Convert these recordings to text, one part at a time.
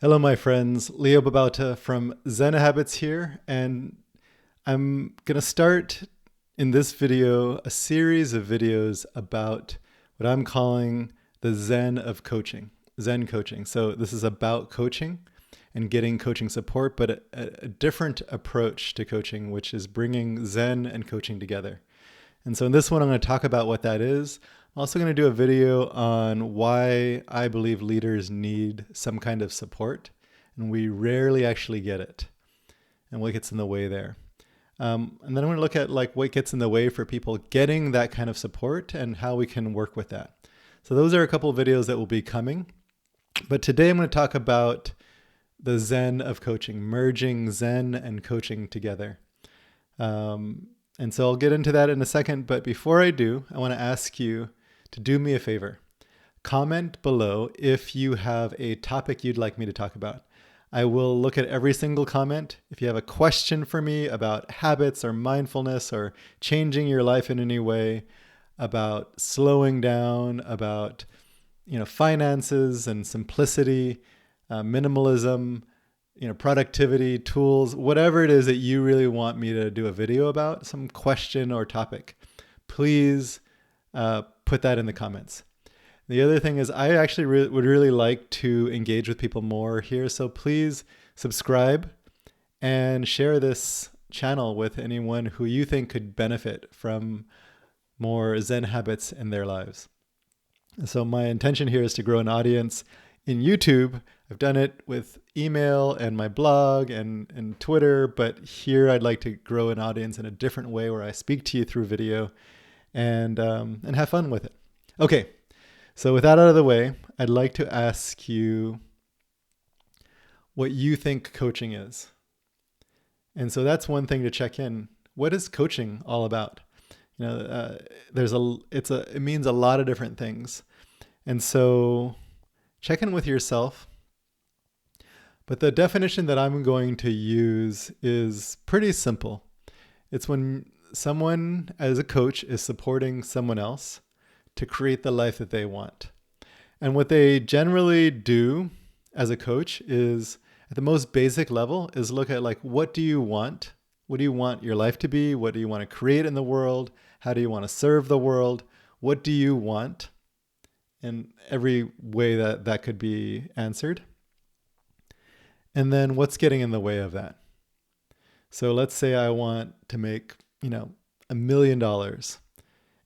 Hello, my friends. Leo Babauta from Zen Habits here, and I'm going to start in this video a series of videos about what I'm calling the Zen of coaching, Zen coaching. So this is about coaching and getting coaching support, but a different approach to coaching, which is bringing Zen and coaching together. And so in this one, I'm going to talk about what that is. I'm also going to do a video on why I believe leaders need some kind of support, and we rarely actually get it, and what gets in the way there. And then I'm going to look at what gets in the way for people getting that kind of support and how we can work with that. So those are a couple of videos that will be coming. But today I'm going to talk about the Zen of coaching, merging Zen and coaching together. And so I'll get into that in a second. But before I do, I want to ask you to do me a favor. Comment below if you have a topic you'd like me to talk about. I will look at every single comment. If you have a question for me about habits or mindfulness or changing your life in any way, about slowing down, about finances and simplicity, minimalism, productivity, tools, whatever it is that you really want me to do a video about, some question or topic, please put that in the comments. The other thing is I actually would really like to engage with people more here. So please subscribe and share this channel with anyone who you think could benefit from more Zen habits in their lives. So my intention here is to grow an audience in YouTube. I've done it with email and my blog and Twitter, but here I'd like to grow an audience in a different way where I speak to you through video and have fun with it. Okay, so with that out of the way, I'd like to ask you what you think coaching is. And so that's one thing to check in. What is coaching all about? It means a lot of different things. And so check in with yourself. But the definition that I'm going to use is pretty simple. It's when someone as a coach is supporting someone else to create the life that they want. And what they generally do as a coach is, at the most basic level, is look at what do you want? What do you want your life to be? What do you want to create in the world? How do you want to serve the world? What do you want? In every way that could be answered. And then what's getting in the way of that? So let's say I want to make, $1 million,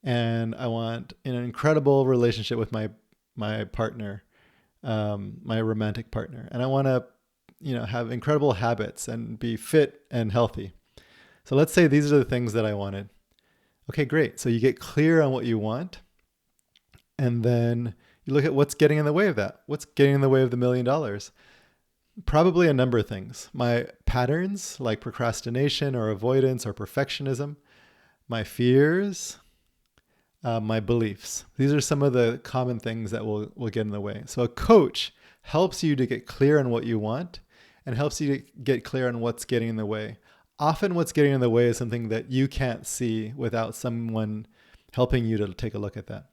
and I want an incredible relationship with my partner, my romantic partner, and I want to, have incredible habits and be fit and healthy. So let's say these are the things that I wanted. Okay, great. So you get clear on what you want, and then you look at what's getting in the way of that. What's getting in the way of the $1 million? Probably a number of things. My patterns like procrastination or avoidance or perfectionism, my fears, my beliefs. These are some of the common things that will get in the way. So a coach helps you to get clear on what you want and helps you to get clear on what's getting in the way. Often what's getting in the way is something that you can't see without someone helping you to take a look at that.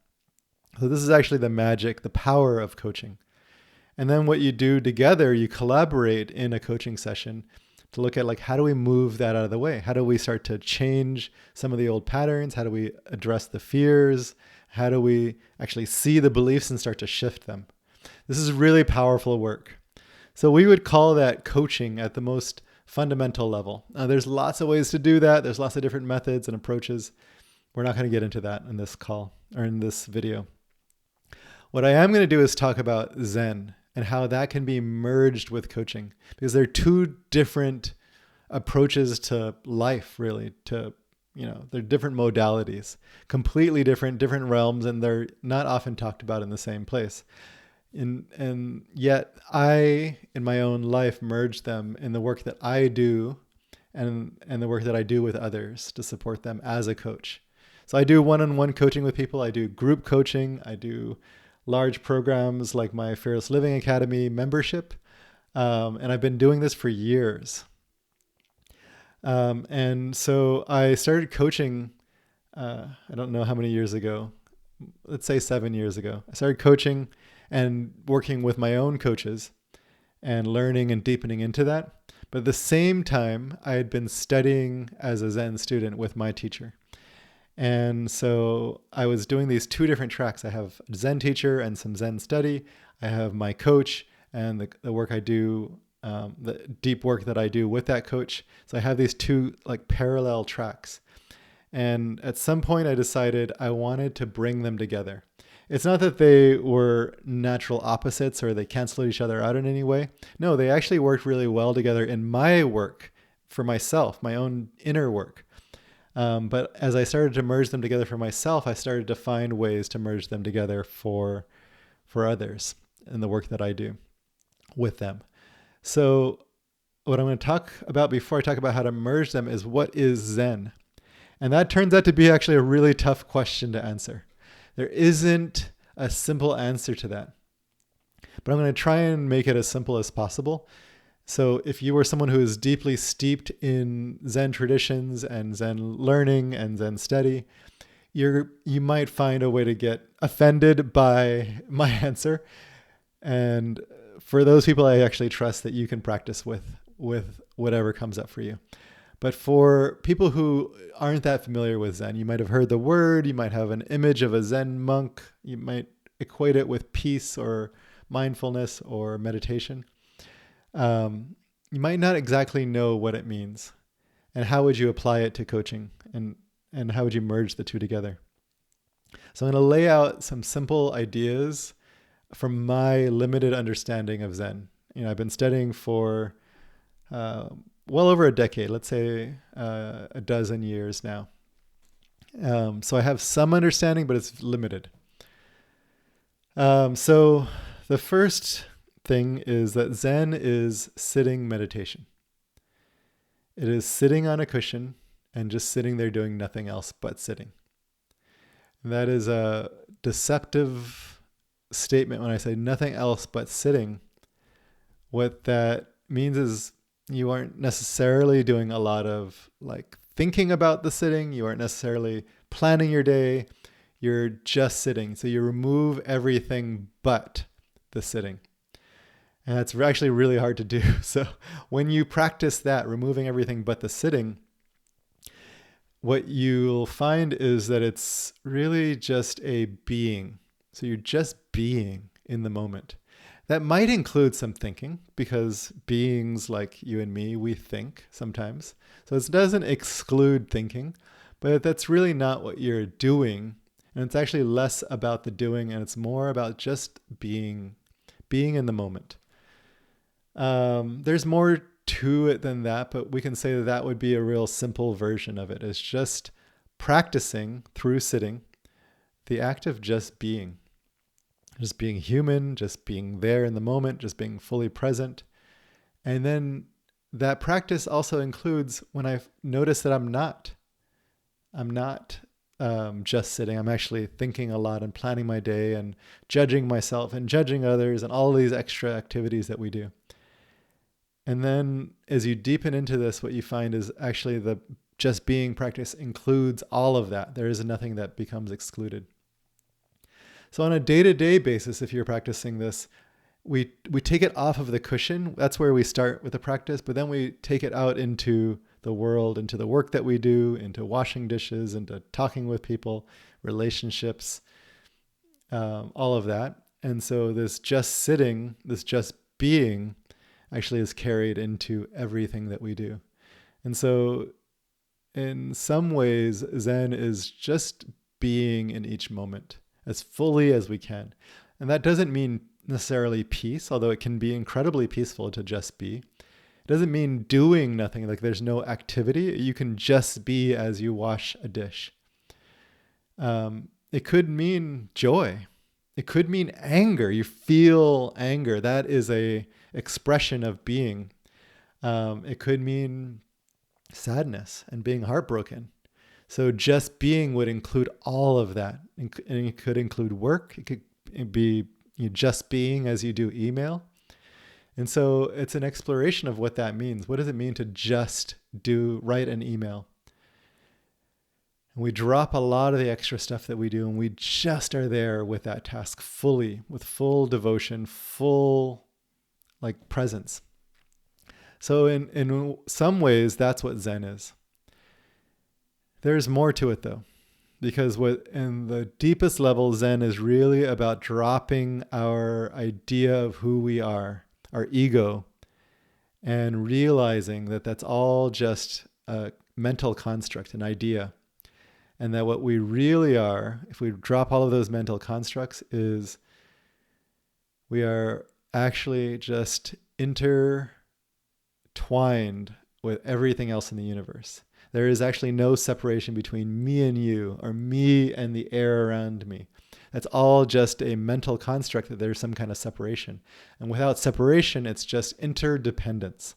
So this is actually the magic, the power of coaching. And then what you do together, you collaborate in a coaching session to look at how do we move that out of the way? How do we start to change some of the old patterns? How do we address the fears? How do we actually see the beliefs and start to shift them? This is really powerful work. So we would call that coaching at the most fundamental level. There's lots of ways to do that. There's lots of different methods and approaches. We're not going to get into that in this call or in this video. What I am going to do is talk about Zen and how that can be merged with coaching, because they're two different approaches to life, really. They're different modalities, completely different realms, and they're not often talked about in the same place. And yet I, in my own life, merge them in the work that I do and the work that I do with others to support them as a coach. So I do one-on-one coaching with people. I do group coaching. I do large programs like my Fearless Living Academy membership. And I've been doing this for years. And so I started coaching, I don't know how many years ago, let's say 7 years ago. I started coaching and working with my own coaches. and learning and deepening into that. But at the same time, I had been studying as a Zen student with my teacher. And so I was doing these two different tracks. I have a Zen teacher and some Zen study. I have my coach and the work I do, the deep work that I do with that coach. So I have these two like parallel tracks. And at some point I decided I wanted to bring them together. It's not that they were natural opposites or they canceled each other out in any way. No, they actually worked really well together in my work for myself, my own inner work. But as I started to merge them together for myself, I started to find ways to merge them together for others in the work that I do with them. So what I'm going to talk about before I talk about how to merge them is what is Zen? And that turns out to be actually a really tough question to answer. There isn't a simple answer to that. But I'm going to try and make it as simple as possible. So if you were someone who is deeply steeped in Zen traditions and Zen learning and Zen study, you might find a way to get offended by my answer. And for those people, I actually trust that you can practice with whatever comes up for you. But for people who aren't that familiar with Zen, you might have heard the word, you might have an image of a Zen monk, you might equate it with peace or mindfulness or meditation. You might not exactly know what it means. And how would you apply it to coaching? And how would you merge the two together? So I'm going to lay out some simple ideas from my limited understanding of Zen. I've been studying for well over a decade, let's say a dozen years now. So I have some understanding, but it's limited. So the first thing is that Zen is sitting meditation. It is sitting on a cushion and just sitting there doing nothing else but sitting. And that is a deceptive statement when I say nothing else but sitting. What that means is you aren't necessarily doing a lot of like thinking about the sitting. You aren't necessarily planning your day. You're just sitting. So you remove everything but the sitting. And that's actually really hard to do. So when you practice that, removing everything but the sitting, what you'll find is that it's really just a being. So you're just being in the moment. That might include some thinking, because beings like you and me, we think sometimes. So it doesn't exclude thinking, but that's really not what you're doing. And it's actually less about the doing, and it's more about just being in the moment. There's more to it than that, but we can say that that would be a real simple version of it. It's just practicing through sitting, the act of just being human, just being there in the moment, just being fully present. And then that practice also includes when I notice that I'm not just sitting. I'm actually thinking a lot and planning my day and judging myself and judging others and all these extra activities that we do. And then as you deepen into this, what you find is actually the just being practice includes all of that. There is nothing that becomes excluded. So on a day-to-day basis, if you're practicing this, we take it off of the cushion. That's where we start with the practice, but then we take it out into the world, into the work that we do, into washing dishes, into talking with people, relationships, all of that. And so this just sitting, this just being actually is carried into everything that we do. And so in some ways, Zen is just being in each moment as fully as we can. And that doesn't mean necessarily peace, although it can be incredibly peaceful to just be. It doesn't mean doing nothing, like there's no activity. You can just be as you wash a dish. It could mean joy. It could mean anger. You feel anger. That is a expression of being. It could mean sadness and being heartbroken. So just being would include all of that. And it could include work. It could be just being as you do email. And so it's an exploration of what that means. What does it mean to just write an email? And we drop a lot of the extra stuff that we do, and we just are there with that task fully, with full devotion, full like presence. So in some ways, that's what Zen is. There's more to it though, because what in the deepest level, Zen is really about dropping our idea of who we are, our ego, and realizing that that's all just a mental construct, an idea. And that what we really are, if we drop all of those mental constructs, is we are actually just intertwined with everything else in the universe. There is actually no separation between me and you, or me and the air around me. That's all just a mental construct that there's some kind of separation. And without separation, it's just interdependence.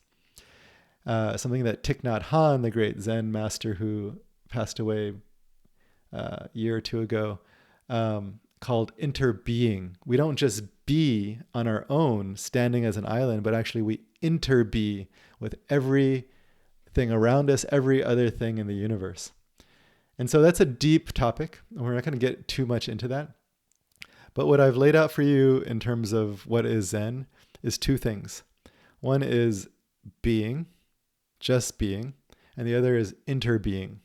Something that Thich Nhat Hanh, the great Zen master who passed away a year or two ago, called interbeing. We don't just be on our own, standing as an island, but actually we interbe with everything around us, every other thing in the universe. And so that's a deep topic. We're not going to get too much into that. But what I've laid out for you in terms of what is Zen is two things. One is being, just being, and the other is interbeing,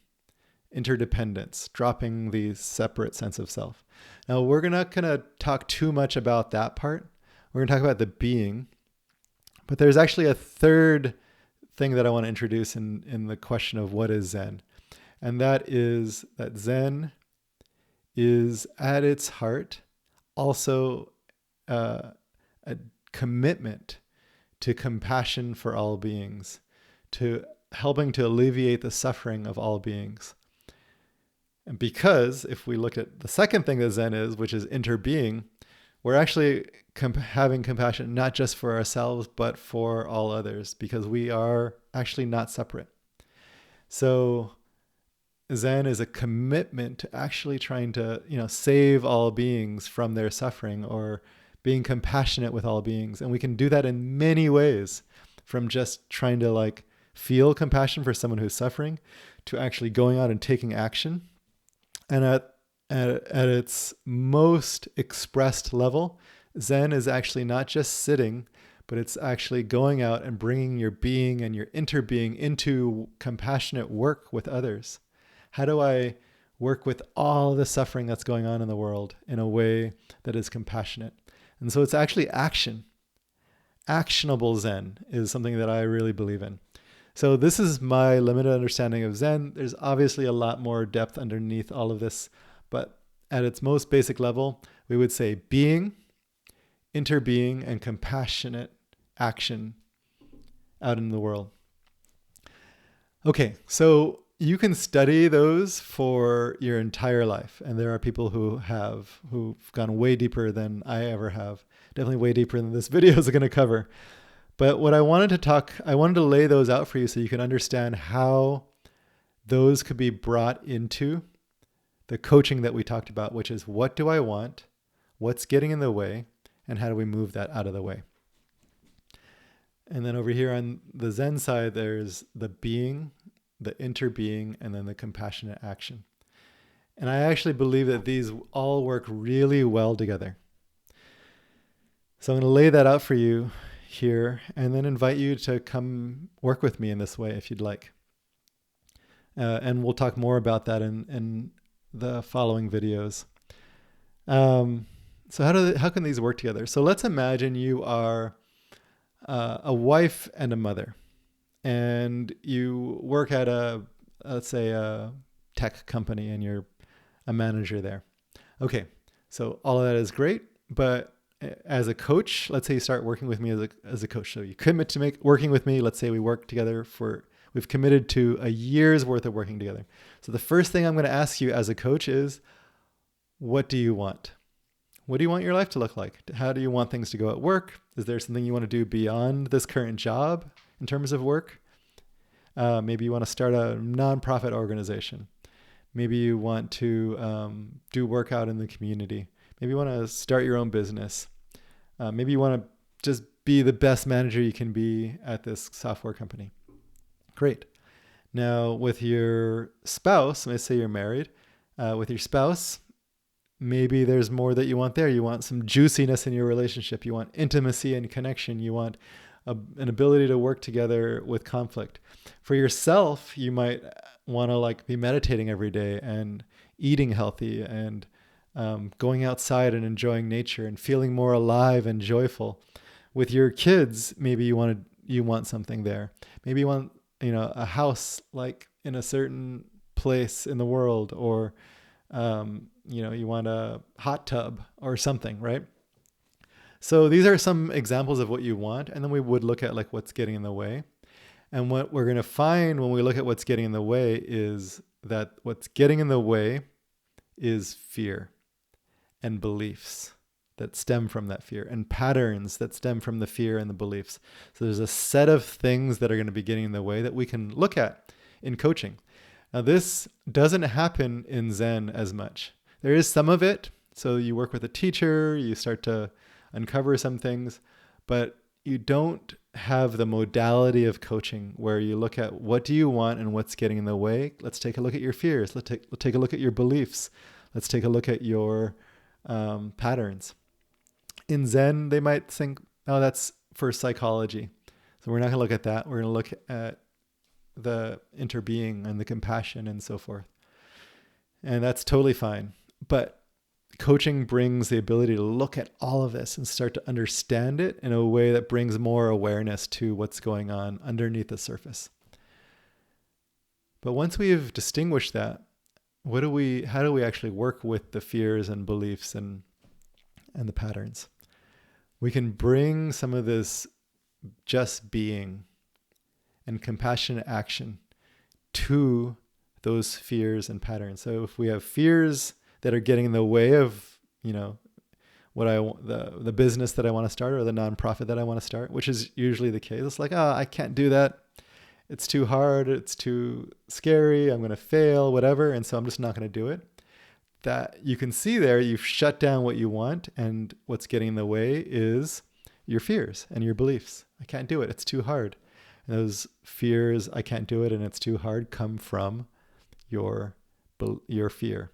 interdependence, dropping the separate sense of self. Now, we're not going to talk too much about that part. We're going to talk about the being. But there's actually a third thing that I want to introduce in the question of what is Zen. And that is that Zen is at its heart also a commitment to compassion for all beings, to helping to alleviate the suffering of all beings. And because if we look at the second thing that Zen is, which is interbeing, we're actually having compassion not just for ourselves, but for all others, because we are actually not separate. So Zen is a commitment to actually trying to, save all beings from their suffering, or being compassionate with all beings. And we can do that in many ways, from just trying to feel compassion for someone who's suffering, to actually going out and taking action. And at its most expressed level, Zen is actually not just sitting, but it's actually going out and bringing your being and your interbeing into compassionate work with others. How do I work with all the suffering that's going on in the world in a way that is compassionate? And so it's actually action. Actionable Zen is something that I really believe in. So this is my limited understanding of Zen. There's obviously a lot more depth underneath all of this, but at its most basic level, we would say being, interbeing, and compassionate action out in the world. Okay, so you can study those for your entire life. And there are people who've gone way deeper than I ever have. Definitely way deeper than this video is going to cover. But what I wanted to lay those out for you so you can understand how those could be brought into the coaching that we talked about, which is what do I want, what's getting in the way, and how do we move that out of the way. And then over here on the Zen side, there's the being, the interbeing, and then the compassionate action. And I actually believe that these all work really well together. So I'm going to lay that out for you here, and then invite you to come work with me in this way if you'd like. And we'll talk more about that in the following videos. So how can these work together? So let's imagine you are a wife and a mother, and you work at let's say a tech company, and you're a manager there. Okay, so all of that is great, but as a coach, let's say you start working with me as a coach. So you commit to working with me. Let's say we work together we've committed to a year's worth of working together. So the first thing I'm going to ask you as a coach is, what do you want? What do you want your life to look like? How do you want things to go at work? Is there something you want to do beyond this current job in terms of work? Maybe you want to start a nonprofit organization. Maybe you want to do work out in the community. Maybe you want to start your own business. Maybe you want to just be the best manager you can be at this software company. Great. Now with your spouse, let's say you're married, with your spouse, maybe there's more that you want there. You want some juiciness in your relationship. You want intimacy and connection. You want an ability to work together with conflict. For yourself, you might want to like be meditating every day and eating healthy and going outside and enjoying nature and feeling more alive and joyful. With your kids, maybe you want something there. Maybe you want, a house like in a certain place in the world, or you want a hot tub or something, right? So these are some examples of what you want, and then we would look at like what's getting in the way. And what we're going to find when we look at what's getting in the way is that what's getting in the way is fear and beliefs that stem from that fear, and patterns that stem from the fear and the beliefs. So there's a set of things that are going to be getting in the way that we can look at in coaching. Now, this doesn't happen in Zen as much. There is some of it. So you work with a teacher, you start to uncover some things, but you don't have the modality of coaching where you look at what do you want and what's getting in the way. Let's take a look at your fears. Let's take a look at your beliefs. Let's take a look at your patterns. In Zen, they might think, oh, that's for psychology. So we're not going to look at that. We're going to look at the interbeing and the compassion and so forth. And that's totally fine. But coaching brings the ability to look at all of this and start to understand it in a way that brings more awareness to what's going on underneath the surface. But once we've distinguished that, how do we actually work with the fears and beliefs and the patterns? We can bring some of this just being and compassionate action to those fears and patterns. So if we have fears that are getting in the way of, what I want, the business that I want to start or the nonprofit that I want to start, which is usually the case. It's like, I can't do that. It's too hard. It's too scary. I'm going to fail, whatever. And so I'm just not going to do it. That you can see there, you've shut down what you want, and what's getting in the way is your fears and your beliefs. I can't do it. It's too hard. And those fears, I can't do it and it's too hard, come from your fear.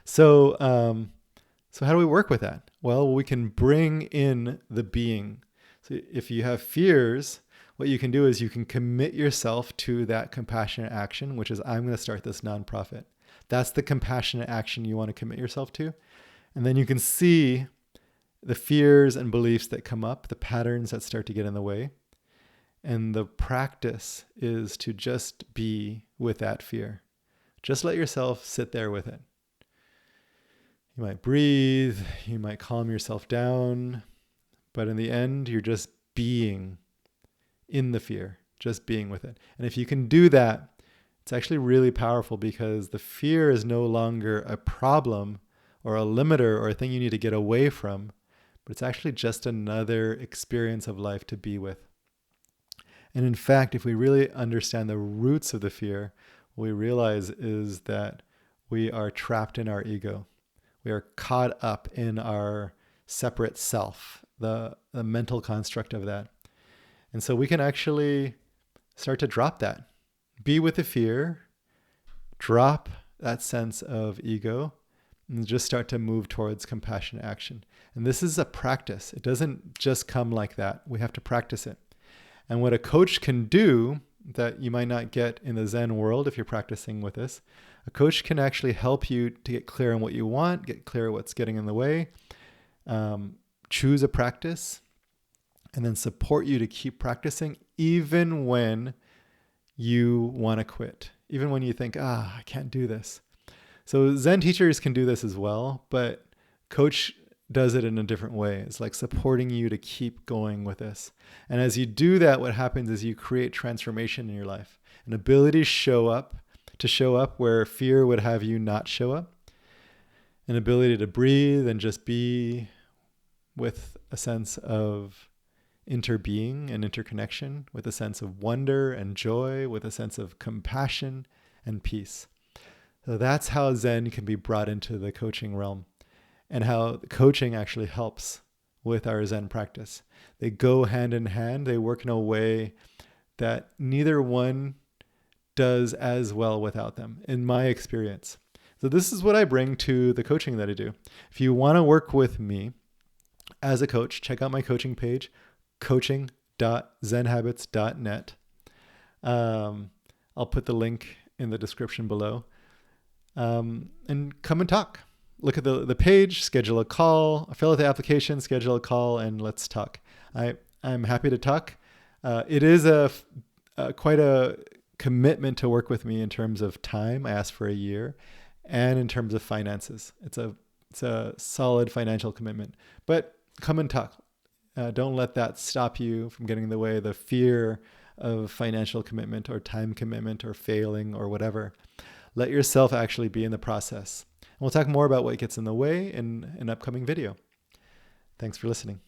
So how do we work with that? Well, we can bring in the being. So if you have fears, what you can do is you can commit yourself to that compassionate action, which is, I'm going to start this nonprofit. That's the compassionate action you want to commit yourself to. And then you can see the fears and beliefs that come up, the patterns that start to get in the way. And the practice is to just be with that fear. Just let yourself sit there with it. You might breathe, you might calm yourself down, but in the end, you're just being in the fear, just being with it. And if you can do that, it's actually really powerful, because the fear is no longer a problem or a limiter or a thing you need to get away from, but it's actually just another experience of life to be with. And in fact, if we really understand the roots of the fear, what we realize is that we are trapped in our ego. We are caught up in our separate self, the mental construct of that. And so we can actually start to drop that. Be with the fear, drop that sense of ego, and just start to move towards compassionate action. And this is a practice. It doesn't just come like that. We have to practice it. And what a coach can do that you might not get in the Zen world if you're practicing with this, a coach can actually help you to get clear on what you want, get clear on what's getting in the way, choose a practice, and then support you to keep practicing even when you want to quit, even when you think, I can't do this. So Zen teachers can do this as well, but coach does it in a different way. It's like supporting you to keep going with this. And as you do that, what happens is you create transformation in your life, an ability to show up where fear would have you not show up, an ability to breathe and just be with a sense of interbeing and interconnection, with a sense of wonder and joy, with a sense of compassion and peace. So that's how Zen can be brought into the coaching realm, and how coaching actually helps with our Zen practice. They go hand in hand. They work in a way that neither one does as well without them, in my experience. So this is what I bring to the coaching that I do. If you want to work with me as a coach, check out my coaching page, coaching.zenhabits.net. I'll put the link in the description below. And come and talk. Look at the page, schedule a call, fill out the application, schedule a call, and let's talk. I'm happy to talk. It is quite a commitment to work with me in terms of time. I ask for a year, and in terms of finances. It's a solid financial commitment. But come and talk. Don't let that stop you from getting in the way. The fear of financial commitment or time commitment or failing or whatever. Let yourself actually be in the process. And we'll talk more about what gets in the way in an upcoming video. Thanks for listening.